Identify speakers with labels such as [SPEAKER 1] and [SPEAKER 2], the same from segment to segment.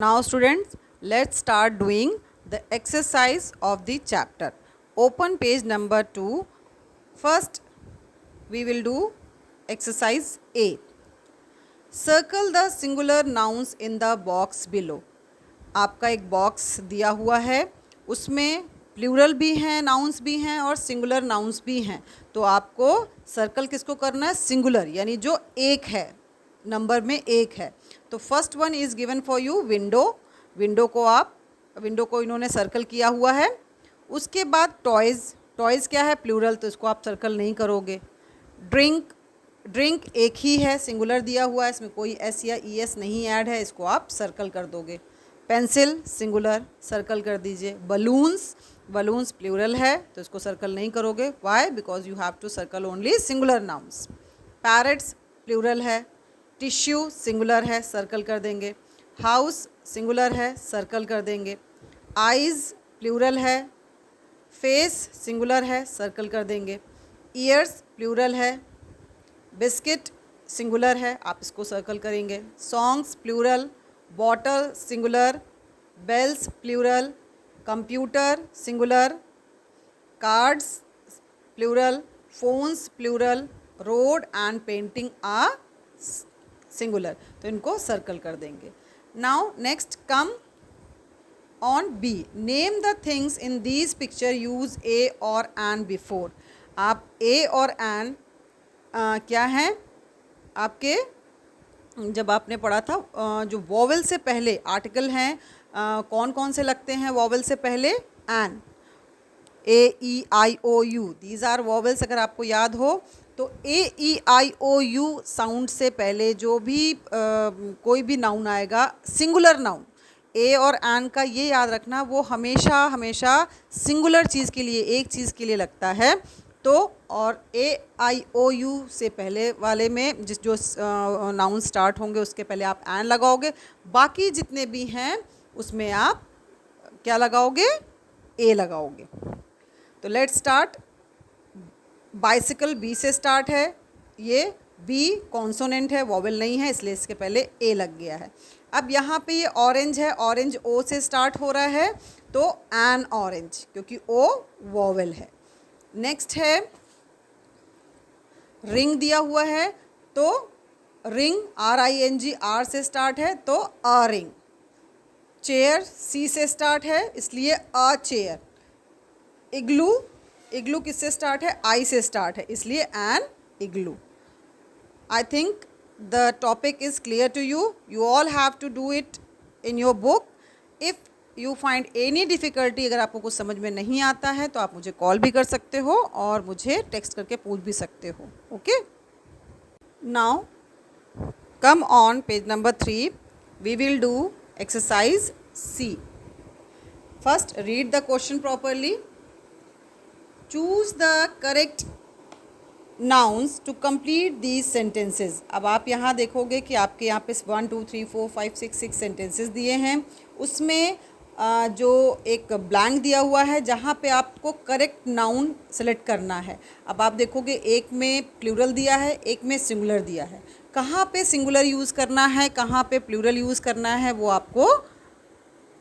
[SPEAKER 1] Now students, let's start doing the exercise of the chapter. Open page number 2. First, we will do exercise A. Circle the singular nouns in the box below. आपका एक box दिया हुआ है, उसमें plural भी हैं, nouns भी हैं और सिंगुलर नाउन्स भी हैं. तो आपको सर्कल किसको करना है? सिंगुलर, यानी जो एक है, नंबर में एक है. तो first one is given for you window. Window को इन्होंने सर्कल किया हुआ है. उसके बाद टॉयज़ क्या है? प्लूरल, तो इसको आप सर्कल नहीं करोगे. ड्रिंक एक ही है, सिंगुलर दिया हुआ है, इसमें कोई एस या ई एस नहीं ऐड है, इसको आप सर्कल कर दोगे. पेंसिल सिंगुलर, सर्कल कर दीजिए. बलून्स प्लूरल है, तो इसको सर्कल नहीं करोगे. Why? Because you have to circle only singular nouns. Parrots plural है. टिश्यू सिंगुलर है, सर्कल कर देंगे. हाउस सिंगुलर है, सर्कल कर देंगे. आइज़ प्लूरल है. फेस सिंगुलर है, सर्कल कर देंगे. ईयर्स प्लूरल है. बिस्किट सिंगुलर है, आप इसको सर्कल करेंगे. Songs plural. Bottle singular. Bells plural. Computer singular. Cards plural. Phones plural. Road and painting are singular, तो इनको सर्कल कर देंगे. Now next come on B. Name the things in these picture, use a और an before. आप ए और N क्या हैं आपके, जब आपने पढ़ा था जो वॉवेल से पहले आर्टिकल हैं, कौन कौन से लगते हैं वॉवेल से पहले? An, A E I O U, these are vowels. अगर आपको याद हो तो ए E I O you sound से पहले जो भी कोई भी नाउन आएगा, सिंगुलर नाउन, ए और एन का ये याद रखना, वो हमेशा सिंगुलर चीज़ के लिए, एक चीज़ के लिए लगता है. तो और ए आई ओ यू से पहले वाले में जो नाउन स्टार्ट होंगे उसके पहले आप एन लगाओगे. बाकी जितने भी हैं उसमें आप क्या लगाओगे? ए लगाओगे. तो लेट्स स्टार्ट. बाइसिकल बी से स्टार्ट है. ये बी कॉन्सोनेंट है, वॉवेल नहीं है, इसलिए इसके पहले ए लग गया है. अब यहाँ पे ये ऑरेंज है, ऑरेंज ओ से स्टार्ट हो रहा है, तो एन ऑरेंज, क्योंकि ओ वॉवेल है. नेक्स्ट है रिंग दिया हुआ है, तो रिंग RING आर से स्टार्ट है, तो अ रिंग. चेयर सी से स्टार्ट है, इसलिए अ चेयर. इग्लू किससे स्टार्ट है? आई से स्टार्ट है, इसलिए an igloo. I think the topic is clear to you. You all have to do it in your book. If you find any difficulty, अगर आपको कुछ समझ में नहीं आता है तो आप मुझे कॉल भी कर सकते हो और मुझे टेक्स्ट करके पूछ भी सकते हो. Okay. Now come on page number 3. We will do exercise C. First read the question properly. Choose the correct nouns to complete these sentences. अब आप यहाँ देखोगे कि आपके यहाँ पे 1 2 3 4 5 6 सेंटेंसेस दिए हैं. उसमें जो एक ब्लैंक दिया हुआ है जहाँ पे आपको करेक्ट नाउन सेलेक्ट करना है. अब आप देखोगे एक में प्लूरल दिया है, एक में सिंगुलर दिया है. कहाँ पे सिंगुलर यूज़ करना है, कहाँ पे प्लूरल यूज़ करना है, वो आपको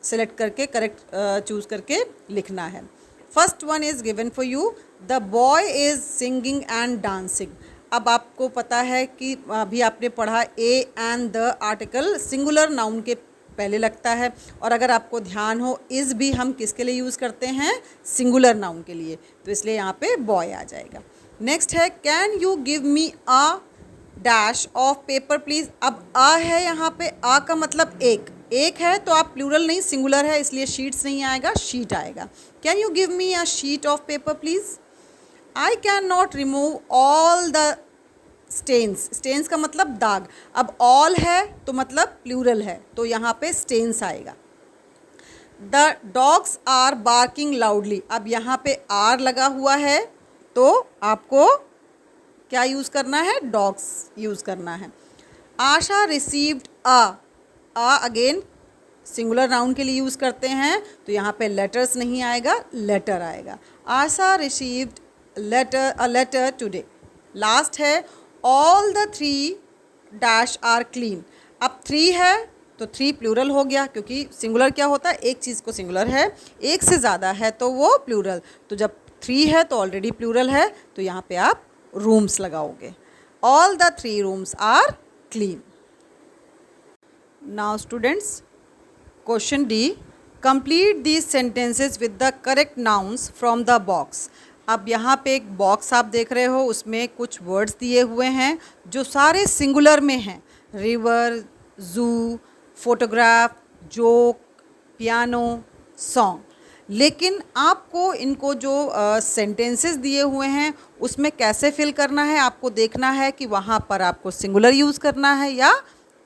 [SPEAKER 1] सेलेक्ट करके करेक्ट चूज़ करके लिखना है. First one is given for you. The boy is singing and dancing. अब आपको पता है कि अभी आपने पढ़ा A and the article singular noun के पहले लगता है, और अगर आपको ध्यान हो इज़ भी हम किसके लिए यूज़ करते हैं? सिंगुलर नाउन के लिए, तो इसलिए यहाँ पे बॉय आ जाएगा. नेक्स्ट है can you give me a dash of paper please. अब आ है यहाँ पे, आ का मतलब एक है, तो आप प्लूरल नहीं सिंगुलर है, इसलिए शीट्स नहीं आएगा, शीट आएगा. Can you give me a sheet of paper please. I can not remove all the stains का मतलब दाग. अब ऑल है तो मतलब प्लूरल है, तो यहाँ पे स्टेन्स आएगा. The dogs are barking loudly. अब यहाँ पे आर लगा हुआ है, तो आपको क्या यूज़ करना है? डॉग्स यूज़ करना है. Asha received a again singular noun के लिए यूज़ करते हैं, तो यहाँ पे लेटर्स नहीं आएगा, लेटर आएगा. Asha received a letter today. Last है all the 3 dash are clean. अब 3 है तो 3 प्लूरल हो गया, क्योंकि सिंगुलर क्या होता है, एक चीज़ को सिंगुलर है, एक से ज़्यादा है तो वो प्लूरल। तो जब 3 है तो ऑलरेडी प्लूरल है, तो यहाँ पे आप रूम्स लगाओगे। All the 3 rooms are clean. Now students, question D, complete these sentences with the correct nouns from the box. अब यहाँ पे एक बॉक्स आप देख रहे हो, उसमें कुछ वर्ड्स दिए हुए हैं जो सारे सिंगुलर में हैं। रिवर, जू, फोटोग्राफ, जोक, पियानो, सॉन्ग। लेकिन आपको इनको जो सेंटेंसेस दिए हुए हैं उसमें कैसे फिल करना है, आपको देखना है कि वहाँ पर आपको सिंगुलर यूज़ करना है या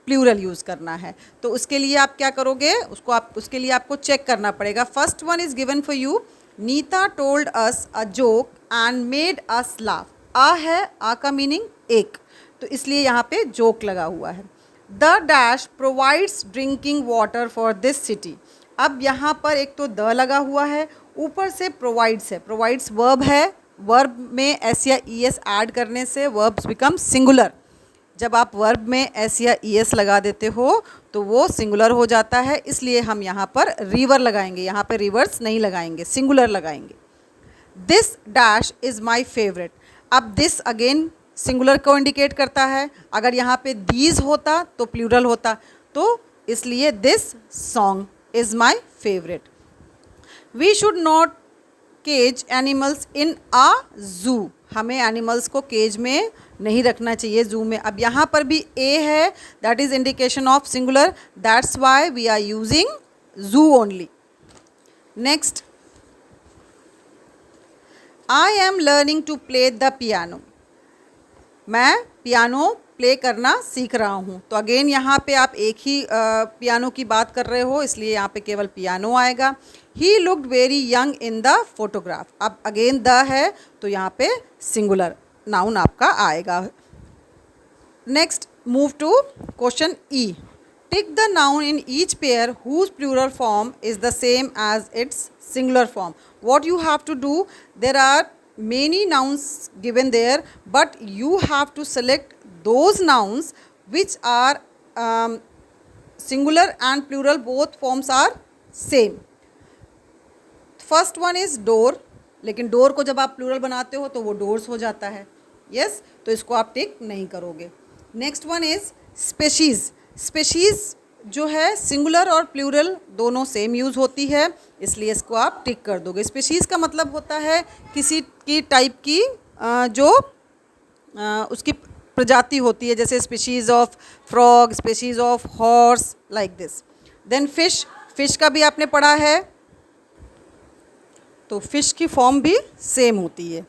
[SPEAKER 1] प्लूरल यूज़ करना है। तो उसके लिए आप क्या करोगे, उसके लिए आपको चेक करना पड़ेगा। First one is given for you, Nita told us a joke and made us laugh. A है, आ का मीनिंग एक, तो इसलिए यहाँ पे जोक लगा हुआ है। The dash provides drinking water for this city. अब यहाँ पर एक तो द लगा हुआ है, ऊपर से प्रोवाइड्स है। प्रोवाइड्स वर्ब है, वर्ब में एस या ई एस ऐड करने से वर्ब्स बिकम सिंगुलर। जब आप वर्ब में एस या ई एस लगा देते हो तो वो सिंगुलर हो जाता है, इसलिए हम यहाँ पर रिवर लगाएंगे, यहाँ पर रिवर्स नहीं लगाएंगे, सिंगुलर लगाएंगे। This dash is my favourite. अब दिस अगेन सिंगुलर को इंडिकेट करता है, अगर यहाँ पे दीज होता तो प्लूरल होता, तो इसलिए this song is my favourite. We should not cage animals in a zoo. हमें एनिमल्स को केज में नहीं रखना चाहिए, जू में। अब यहाँ पर भी ए है, that is indication of singular, that's why we are using zoo only. Next, I am learning to play the piano. मैं पियानो प्ले करना सीख रहा हूँ। तो अगेन यहाँ पे आप एक ही पियानो की बात कर रहे हो, इसलिए यहाँ पे केवल पियानो आएगा। He looked very young in the photograph. अब अगेन द है तो यहाँ पे सिंगुलर नाउन आपका आएगा। Next, move to question E. Tick the noun in each pair whose plural form is the same as its singular form. What you have to do, there are many nouns given there, but you have to select those nouns which are singular and plural, both forms are same. First one is door, लेकिन door को जब आप plural बनाते हो तो वो doors हो जाता है, यस, तो इसको आप टिक नहीं करोगे। Next one is species. Species जो है सिंगुलर और प्लूरल दोनों सेम यूज़ होती है, इसलिए इसको आप टिक कर दोगे। स्पेशीज़ का मतलब होता है किसी की टाइप की जो उसकी प्रजाति होती है, जैसे species of frog, species of horse, like this. Then fish, fish का भी आपने पढ़ा है, तो फिश की फॉर्म भी सेम होती है।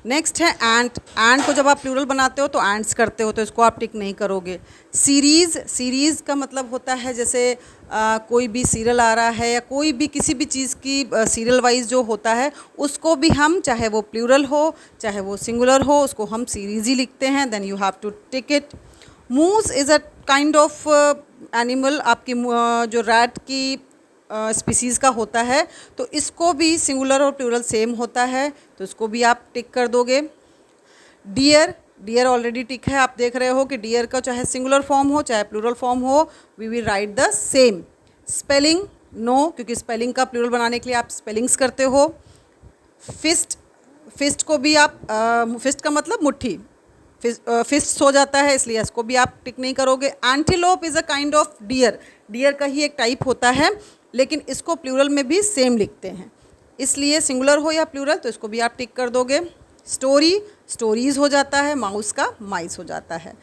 [SPEAKER 1] नेक्स्ट है एंट। एंट को जब आप प्लूरल बनाते हो तो एंट्स करते हो, तो इसको आप टिक नहीं करोगे। सीरीज़, सीरीज़ का मतलब होता है जैसे कोई भी सीरियल आ रहा है या कोई भी किसी भी चीज़ की सीरियल वाइज जो होता है उसको भी हम, चाहे वो प्लूरल हो चाहे वो सिंगुलर हो, उसको हम सीरीज़ ही लिखते हैं। Then you have to tick it. Moose is a kind of animal, आपकी जो रैट की स्पीसीज़ का होता है, तो इसको भी सिंगुलर और प्लूरल सेम होता है, तो इसको भी आप टिक कर दोगे। डियर, डियर ऑलरेडी टिक है, आप देख रहे हो कि डियर का चाहे सिंगुलर फॉर्म हो चाहे प्लूरल फॉर्म हो, we will write the same. Spelling, no, क्योंकि स्पेलिंग का प्लूरल बनाने के लिए आप स्पेलिंग्स करते हो। फिस्ट, फिस्ट को भी आप फिस्ट का मतलब मुट्ठी, फिस्ट हो जाता है, इसलिए इसको भी आप टिक नहीं करोगे। Antelope is a kind of deer, deer का ही एक टाइप होता है, लेकिन इसको प्लूरल में भी सेम लिखते हैं, इसलिए सिंगुलर हो या प्लूरल तो इसको भी आप टिक कर दोगे। स्टोरी, स्टोरीज़ हो जाता है, माउस का माइस हो जाता है।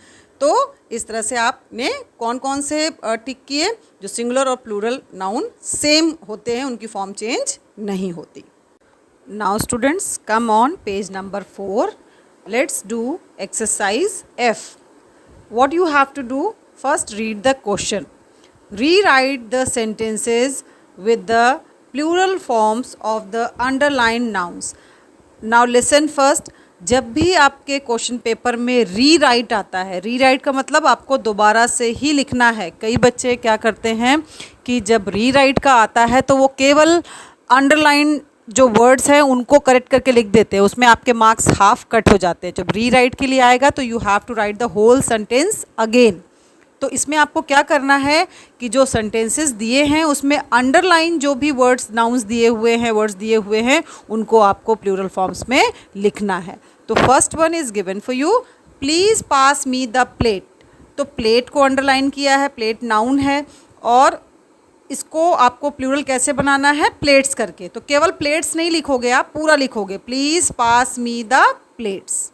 [SPEAKER 1] तो इस तरह से आपने कौन कौन से टिक किए, जो सिंगुलर और प्लूरल नाउन सेम होते हैं, उनकी फॉर्म चेंज नहीं होती। Now students, come on page number 4, let's do exercise F. What you have to do, first read the question. Rewrite the sentences with the plural forms of the underlined nouns. Now listen first. जब भी आपके question paper में rewrite आता है, rewrite का मतलब आपको दोबारा से ही लिखना है। कई बच्चे क्या करते हैं कि जब रीराइट का आता है तो वो केवल अंडरलाइन जो वर्ड्स हैं उनको करेक्ट करके लिख देते हैं, उसमें आपके मार्क्स हाफ कट हो जाते हैं। जब रीराइट के लिए आएगा तो you have to write the whole sentence again. तो तो इसमें आपको क्या करना है कि जो सेंटेंसेस दिए हैं उसमें अंडरलाइन जो भी वर्ड्स नाउन्स दिए हुए हैं उनको आपको प्लूरल फॉर्म्स में लिखना है। तो first one is given for you, please pass me the plate. तो प्लेट को अंडरलाइन किया है, प्लेट नाउन है और इसको आपको प्लूरल कैसे बनाना है, प्लेट्स करके। तो केवल प्लेट्स नहीं लिखोगे, आप पूरा लिखोगे, please pass me the plates.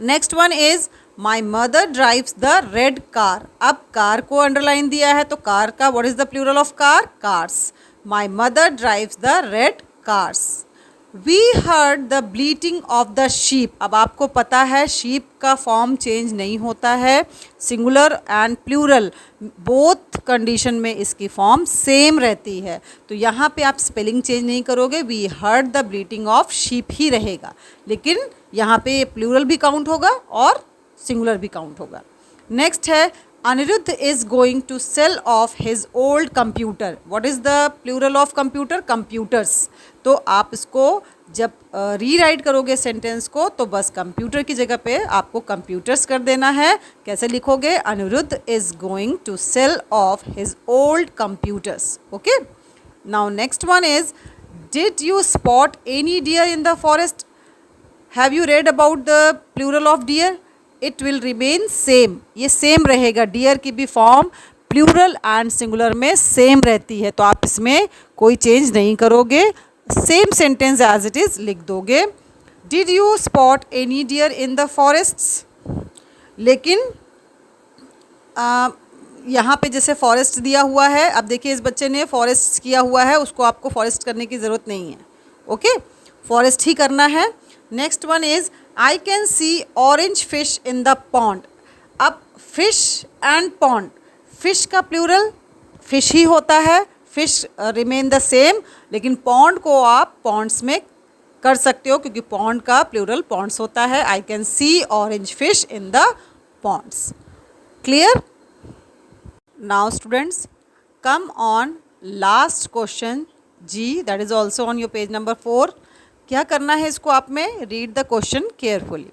[SPEAKER 1] Next one is my mother drives the red car. अब कार को अंडरलाइन दिया है तो कार का what is the plural of car, cars. My mother drives the red cars. We heard the bleating of the sheep. अब आपको पता है शीप का फॉर्म चेंज नहीं होता है, singular and plural both condition में इसकी फॉर्म सेम रहती है। तो यहाँ पे आप स्पेलिंग चेंज नहीं करोगे, we heard the bleating of sheep ही रहेगा, लेकिन यहाँ पे प्लूरल भी काउंट होगा और सिंगुलर भी काउंट होगा। नेक्स्ट है Aniruddh is going to sell off his old computer. What is the plural of computer, computers. तो आप इसको जब रीराइट करोगे सेंटेंस को तो बस कंप्यूटर की जगह पे आपको कंप्यूटर्स कर देना है। कैसे लिखोगे, Aniruddh is going to sell off his old computers. Okay, now next one is did you spot any deer in the forest. Have you read about the plural of deer, it will remain same. ये same रहेगा, deer की भी form plural and singular में same रहती है, तो आप इसमें कोई चेंज नहीं करोगे, same sentence as it is लिख दोगे। Did you spot any deer in the forests. लेकिन यहाँ पे जैसे फॉरेस्ट दिया हुआ है, अब देखिए इस बच्चे ने फॉरेस्ट किया हुआ है, उसको आपको फॉरेस्ट करने की ज़रूरत नहीं है। ओके, फॉरेस्ट ही करना है। Next one is I can see orange fish in the pond. अब फिश एंड पॉन्ड, फिश का प्लूरल फिश ही होता है, फिश रिमेन द सेम, लेकिन पॉन्ड को आप पॉन्ड्स में कर सकते हो क्योंकि पॉन्ड का प्लूरल पॉन्ड्स होता है। I can see orange fish in the ponds. Clear. Now students come on last question जी, that is also on your page number 4। क्या करना है इसको आप में, read the question carefully.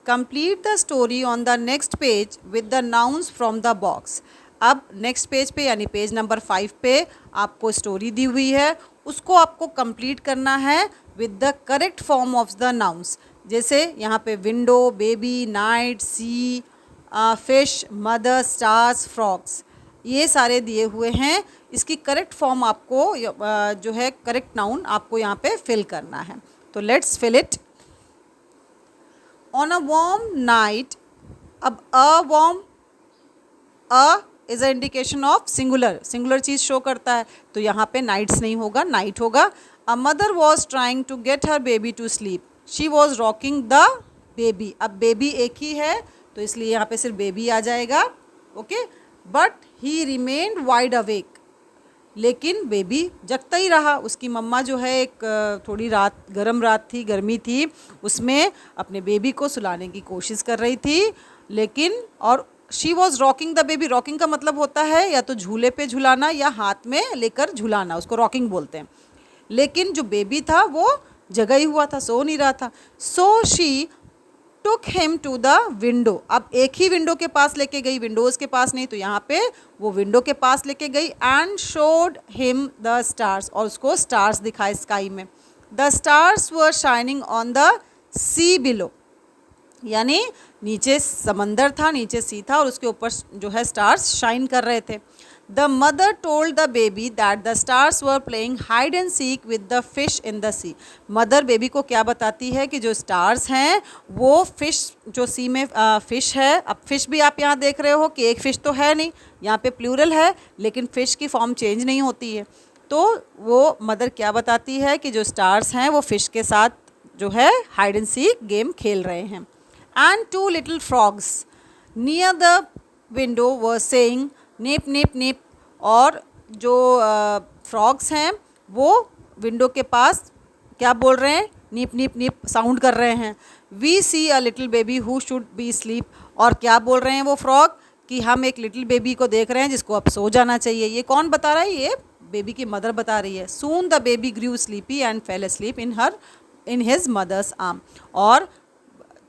[SPEAKER 1] Complete the story on the next page with the nouns from the box. अब next page पे यानी पेज नंबर 5 पे आपको स्टोरी दी हुई है, उसको आपको कंप्लीट करना है with the correct form of the nouns. जैसे यहाँ पे विंडो, बेबी, नाइट, सी, फिश, मदर, स्टार्स, फ्रॉग्स, ये सारे दिए हुए हैं। इसकी करेक्ट फॉर्म आपको जो है करेक्ट नाउन आपको यहाँ पे फिल करना है। तो let's fill it. On a warm night, अब a warm, a is a indication of singular, singular चीज़ शो करता है, तो यहाँ पे नाइट्स नहीं होगा, नाइट होगा। A mother was trying to get her baby to sleep, she was rocking the baby. अब बेबी एक ही है तो इसलिए यहाँ पे सिर्फ बेबी आ जाएगा। Okay, but he remained wide awake, लेकिन बेबी जगता ही रहा। उसकी मम्मा जो है एक थोड़ी रात थी, गर्मी थी, उसमें अपने बेबी को सुलाने की कोशिश कर रही थी, लेकिन और she was rocking the baby. Rocking का मतलब होता है या तो झूले पे झुलाना या हाथ में लेकर झुलाना, उसको रॉकिंग बोलते हैं। लेकिन जो बेबी था वो जगा ही हुआ था, सो नहीं रहा था। So she took him to the window. अब एक ही विंडो के पास लेके गई, विंडोज़ के पास नहीं, तो यहाँ पे वो विंडो के पास लेके गई। And showed him the stars, और उसको स्टार्स दिखाए स्काई में। The stars were shining on the sea below, यानी नीचे समंदर था, नीचे सी था और उसके ऊपर जो है स्टार्स शाइन कर रहे थे। The mother told the baby that the stars were playing hide and seek with the fish in the sea. Mother baby को क्या बताती है कि जो स्टार्स हैं वो फिश, जो सी में फिश है। अब फिश भी आप यहाँ देख रहे हो कि एक फ़िश तो है नहीं, यहाँ पे प्लूरल है, लेकिन फ़िश की फॉर्म चेंज नहीं होती है। तो वो मदर क्या बताती है कि जो स्टार्स हैं वो फ़िश के साथ जो है हाइड एंड सीक गेम खेल रहे हैं। And two little frogs near the window were saying nap nap nap, और जो फ्रॉग्स हैं वो विंडो के पास क्या बोल रहे हैं, नीप नीप नीप साउंड कर रहे हैं। We see a little baby who should be sleep, और क्या बोल रहे हैं वो फ्रॉग कि हम एक लिटिल बेबी को देख रहे हैं जिसको अब सो जाना चाहिए। ये कौन बता रहा है, ये बेबी की मदर बता रही है। Soon the baby grew sleepy and fell asleep in his mother's arm, और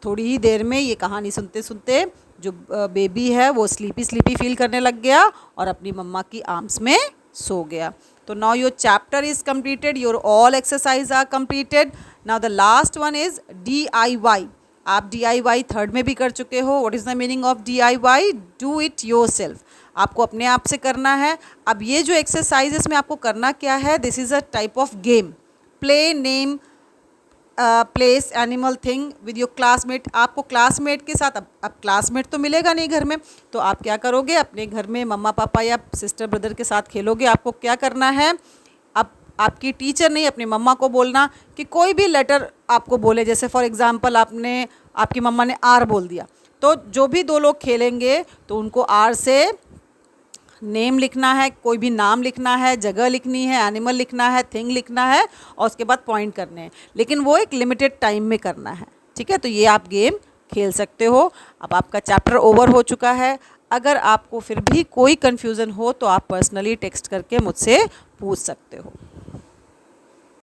[SPEAKER 1] थोड़ी ही देर में ये कहानी सुनते सुनते जो बेबी है वो स्लीपी स्लीपी फील करने लग गया और अपनी मम्मा की आर्म्स में सो गया। तो now your chapter is completed, your all exercise are completed. Now the last one is DIY। आप DIY थर्ड में भी कर चुके हो। What is the meaning of DIY? Do it yourself. आपको अपने आप से करना है। अब ये जो एक्सरसाइज इसमें आपको करना क्या है, this is a type of game. Play, name, place, animal, thing with your classmate. आपको क्लासमेट के साथ, अब क्लासमेट तो मिलेगा नहीं घर में, तो आप क्या करोगे, अपने घर में मम्मा पापा या सिस्टर ब्रदर के साथ खेलोगे। आपको क्या करना है, अब आपकी टीचर नहीं, अपनी मम्मा को बोलना कि कोई भी लेटर आपको बोले। जैसे फॉर एग्जांपल आपकी मम्मा ने R बोल दिया, तो जो भी दो लोग खेलेंगे तो उनको R से नेम लिखना है, कोई भी नाम लिखना है, जगह लिखनी है, एनिमल लिखना है, थिंग लिखना है और उसके बाद पॉइंट करने हैं, लेकिन वो एक लिमिटेड टाइम में करना है। ठीक है, तो ये आप गेम खेल सकते हो। अब आपका चैप्टर ओवर हो चुका है। अगर आपको फिर भी कोई कन्फ्यूज़न हो तो आप पर्सनली टेक्स्ट करके मुझसे पूछ सकते हो।